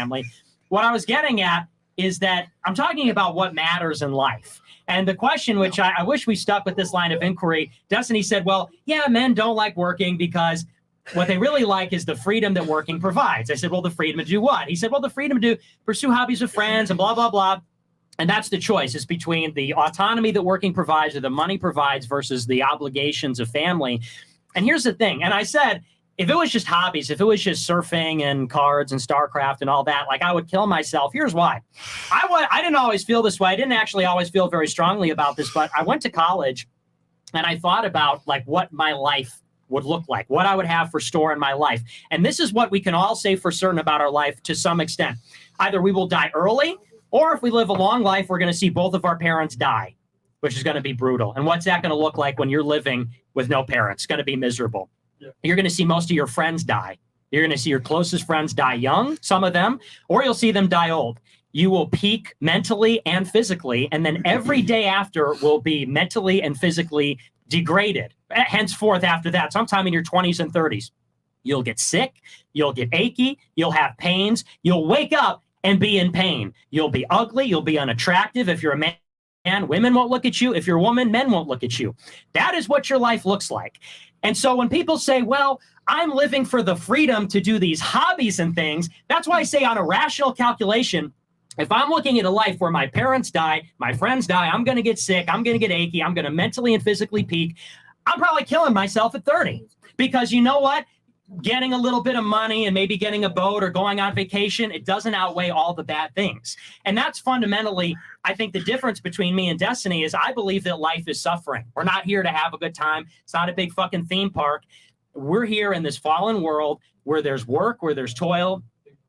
family. What I was getting at is that I'm talking about what matters in life. And the question, which I wish we stuck with this line of inquiry, Destiny said, well, yeah, men don't like working because what they really like is the freedom that working provides. I said, well, the freedom to do what? He said, well, the freedom to pursue hobbies with friends and blah, blah, blah. And that's the choice. It's between the autonomy that working provides or the money provides versus the obligations of family. And here's the thing. And I said, if it was just hobbies, if it was just surfing and cards and StarCraft and all that, like I would kill myself. Here's why. I didn't always feel this way. I didn't actually always feel very strongly about this, but I went to college and I thought about like what my life would look like, what I would have for store in my life. And this is what we can all say for certain about our life to some extent. Either we will die early, or if we live a long life, we're going to see both of our parents die, which is going to be brutal. And what's that going to look like when you're living with no parents? It's going to be miserable. Yeah. You're going to see most of your friends die. You're going to see your closest friends die young, some of them, or you'll see them die old. You will peak mentally and physically, and then every day after will be mentally and physically degraded. Henceforth after that, sometime in your 20s and 30s, you'll get sick, you'll get achy, you'll have pains, you'll wake up and be in pain. You'll be ugly, you'll be unattractive. If you're a man, women won't look at you. If you're a woman, men won't look at you. That is what your life looks like. And so when people say, well, I'm living for the freedom to do these hobbies and things, that's why I say on a rational calculation, if I'm looking at a life where my parents die, my friends die, I'm going to get sick, I'm going to get achy, I'm going to mentally and physically peak, I'm probably killing myself at 30. Because you know what? Getting a little bit of money and maybe getting a boat or going on vacation, it doesn't outweigh all the bad things. And that's fundamentally, I think, the difference between me and Destiny is I believe that life is suffering. We're not here to have a good time. It's not a big fucking theme park. We're here in this fallen world where there's work, where there's toil,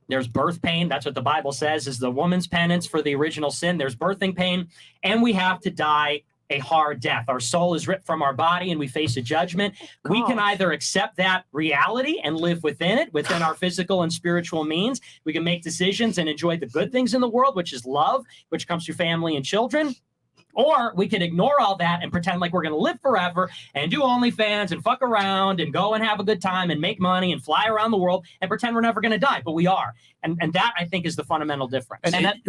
there's birth pain. That's what the Bible says is the woman's penance for the original sin. There's birthing pain, and we have to die a hard death. Our soul is ripped from our body and we face a judgment. God. We can either accept that reality and live within it, within our physical and spiritual means. We can make decisions and enjoy the good things in the world, which is love, which comes through family and children. Or we can ignore all that and pretend like we're going to live forever and do OnlyFans and fuck around and go and have a good time and make money and fly around the world and pretend we're never going to die. But we are. And that, I think, is the fundamental difference. And that,